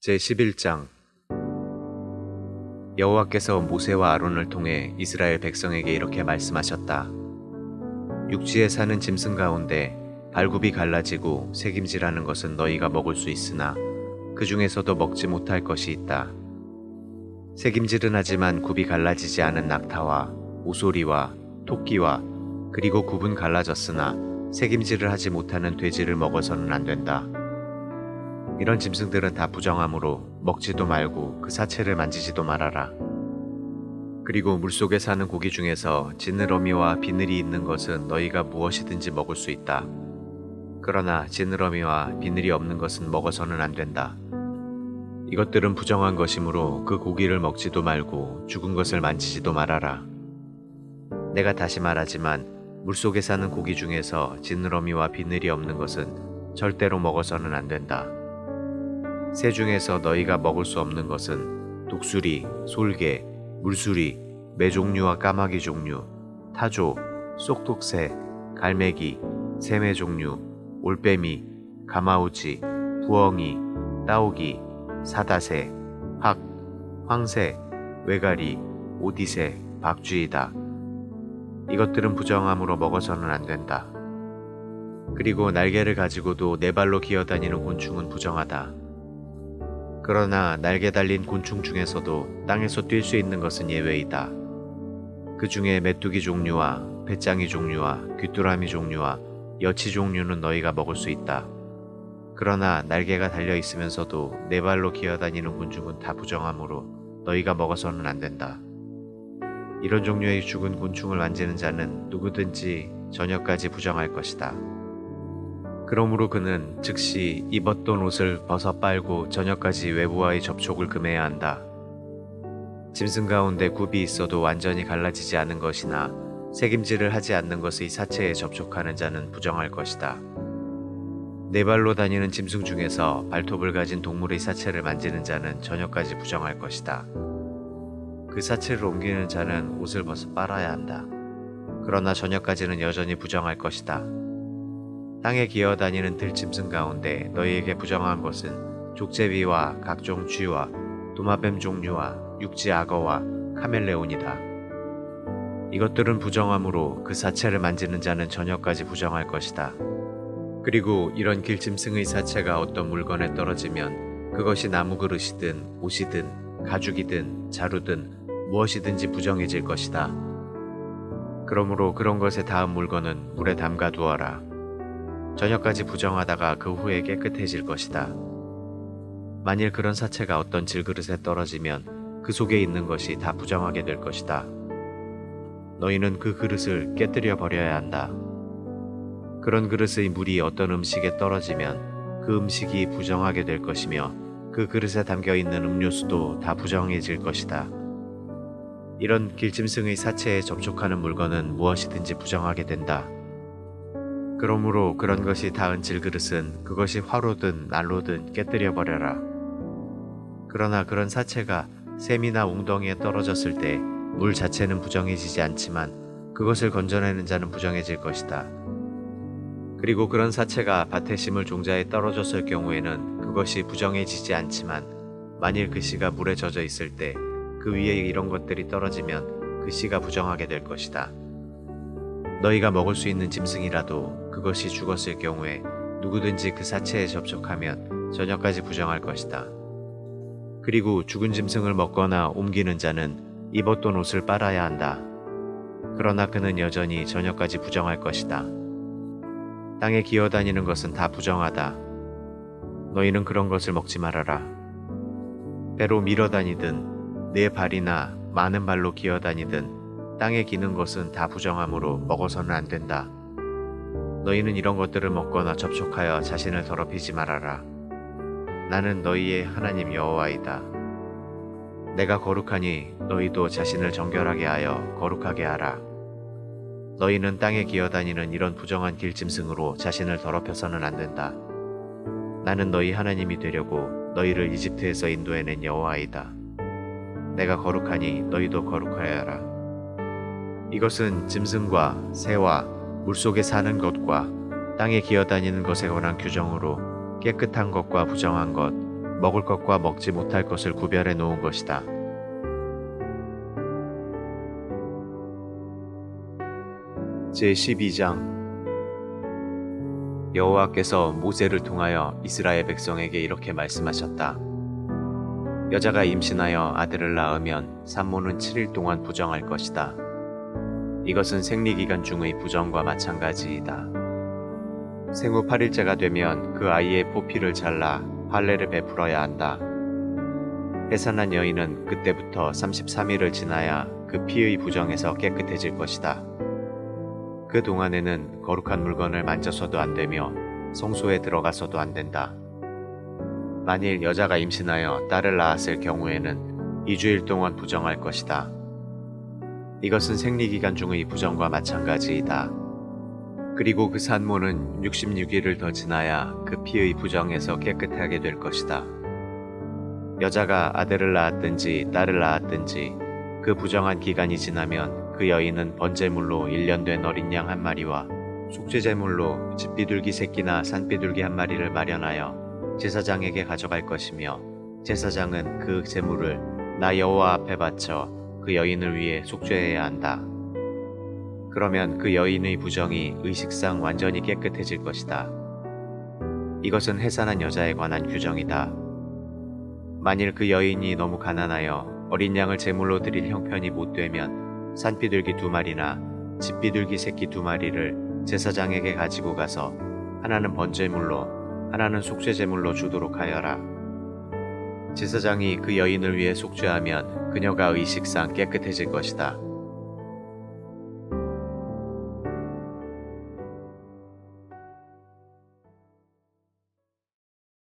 제11장 여호와께서 모세와 아론을 통해 이스라엘 백성에게 이렇게 말씀하셨다. 육지에 사는 짐승 가운데 발굽이 갈라지고 새김질하는 것은 너희가 먹을 수 있으나 그 중에서도 먹지 못할 것이 있다. 새김질은 하지만 굽이 갈라지지 않은 낙타와 오소리와 토끼와 그리고 굽은 갈라졌으나 새김질을 하지 못하는 돼지를 먹어서는 안 된다. 이런 짐승들은 다 부정하므로 먹지도 말고 그 사체를 만지지도 말아라. 그리고 물속에 사는 고기 중에서 지느러미와 비늘이 있는 것은 너희가 무엇이든지 먹을 수 있다. 그러나 지느러미와 비늘이 없는 것은 먹어서는 안 된다. 이것들은 부정한 것이므로 그 고기를 먹지도 말고 죽은 것을 만지지도 말아라. 내가 다시 말하지만 물속에 사는 고기 중에서 지느러미와 비늘이 없는 것은 절대로 먹어서는 안 된다. 새 중에서 너희가 먹을 수 없는 것은 독수리, 솔개, 물수리, 매 종류와 까마귀 종류, 타조, 쏙독새, 갈매기, 새매 종류, 올빼미, 가마우지, 부엉이, 따오기, 사다새, 학, 황새, 외가리, 오디새, 박쥐이다. 이것들은 부정함으로 먹어서는 안 된다. 그리고 날개를 가지고도 네 발로 기어다니는 곤충은 부정하다. 그러나 날개 달린 곤충 중에서도 땅에서 뛸 수 있는 것은 예외이다. 그 중에 메뚜기 종류와 배짱이 종류와 귀뚜라미 종류와 여치 종류는 너희가 먹을 수 있다. 그러나 날개가 달려 있으면서도 네 발로 기어다니는 곤충은 다 부정하므로 너희가 먹어서는 안 된다. 이런 종류의 죽은 곤충을 만지는 자는 누구든지 저녁까지 부정할 것이다. 그러므로 그는 즉시 입었던 옷을 벗어 빨고 저녁까지 외부와의 접촉을 금해야 한다. 짐승 가운데 굽이 있어도 완전히 갈라지지 않은 것이나 새김질을 하지 않는 것의 사체에 접촉하는 자는 부정할 것이다. 네 발로 다니는 짐승 중에서 발톱을 가진 동물의 사체를 만지는 자는 저녁까지 부정할 것이다. 그 사체를 옮기는 자는 옷을 벗어 빨아야 한다. 그러나 저녁까지는 여전히 부정할 것이다. 땅에 기어다니는 들짐승 가운데 너희에게 부정한 것은 족제비와 각종 쥐와 도마뱀 종류와 육지 악어와 카멜레온이다. 이것들은 부정함으로 그 사체를 만지는 자는 저녁까지 부정할 것이다. 그리고 이런 길짐승의 사체가 어떤 물건에 떨어지면 그것이 나무 그릇이든 옷이든 가죽이든 자루든 무엇이든지 부정해질 것이다. 그러므로 그런 것에 닿은 물건은 물에 담가 두어라. 저녁까지 부정하다가 그 후에 깨끗해질 것이다. 만일 그런 사체가 어떤 질그릇에 떨어지면 그 속에 있는 것이 다 부정하게 될 것이다. 너희는 그 그릇을 깨뜨려 버려야 한다. 그런 그릇의 물이 어떤 음식에 떨어지면 그 음식이 부정하게 될 것이며 그 그릇에 담겨 있는 음료수도 다 부정해질 것이다. 이런 길짐승의 사체에 접촉하는 물건은 무엇이든지 부정하게 된다. 그러므로 그런 것이 닿은 질그릇은 그것이 화로든 난로든 깨뜨려 버려라. 그러나 그런 사체가 샘이나 웅덩이에 떨어졌을 때 물 자체는 부정해지지 않지만 그것을 건져내는 자는 부정해질 것이다. 그리고 그런 사체가 밭에 심을 종자에 떨어졌을 경우에는 그것이 부정해지지 않지만 만일 그 씨가 물에 젖어 있을 때 그 위에 이런 것들이 떨어지면 그 씨가 부정하게 될 것이다. 너희가 먹을 수 있는 짐승이라도 그것이 죽었을 경우에 누구든지 그 사체에 접촉하면 저녁까지 부정할 것이다. 그리고 죽은 짐승을 먹거나 옮기는 자는 입었던 옷을 빨아야 한다. 그러나 그는 여전히 저녁까지 부정할 것이다. 땅에 기어다니는 것은 다 부정하다. 너희는 그런 것을 먹지 말아라. 배로 밀어다니든 네 발이나 많은 발로 기어다니든 땅에 기는 것은 다 부정하므로 먹어서는 안 된다. 너희는 이런 것들을 먹거나 접촉하여 자신을 더럽히지 말아라. 나는 너희의 하나님 여호와이다. 내가 거룩하니 너희도 자신을 정결하게 하여 거룩하게 하라. 너희는 땅에 기어다니는 이런 부정한 길짐승으로 자신을 더럽혀서는 안 된다. 나는 너희 하나님이 되려고 너희를 이집트에서 인도해낸 여호와이다. 내가 거룩하니 너희도 거룩하여라. 이것은 짐승과 새와 물속에 사는 것과 땅에 기어다니는 것에 관한 규정으로 깨끗한 것과 부정한 것, 먹을 것과 먹지 못할 것을 구별해 놓은 것이다. 제12장 여호와께서 모세를 통하여 이스라엘 백성에게 이렇게 말씀하셨다. 여자가 임신하여 아들을 낳으면 산모는 7일 동안 부정할 것이다. 이것은 생리기간 중의 부정과 마찬가지이다. 생후 8일째가 되면 그 아이의 포피를 잘라 할례를 베풀어야 한다. 해산한 여인은 그때부터 33일을 지나야 그 피의 부정에서 깨끗해질 것이다. 그 동안에는 거룩한 물건을 만져서도 안 되며 성소에 들어가서도 안 된다. 만일 여자가 임신하여 딸을 낳았을 경우에는 2주일 동안 부정할 것이다. 이것은 생리기간 중의 부정과 마찬가지이다. 그리고 그 산모는 66일을 더 지나야 그 피의 부정에서 깨끗하게 될 것이다. 여자가 아들을 낳았든지 딸을 낳았든지 그 부정한 기간이 지나면 그 여인은 번제물로 1년 된 어린 양 한 마리와 속죄제물로 집비둘기 새끼나 산비둘기 한 마리를 마련하여 제사장에게 가져갈 것이며 제사장은 그 제물을 나 여호와 앞에 바쳐 그 여인을 위해 속죄해야 한다. 그러면 그 여인의 부정이 의식상 완전히 깨끗해질 것이다. 이것은 해산한 여자에 관한 규정이다. 만일 그 여인이 너무 가난하여 어린 양을 제물로 드릴 형편이 못 되면 산비둘기 2마리나 집비둘기 새끼 2마리를 제사장에게 가지고 가서 하나는 번제물로 하나는 속죄제물로 주도록 하여라. 제사장이 그 여인을 위해 속죄하면 그녀가 의식상 깨끗해질 것이다.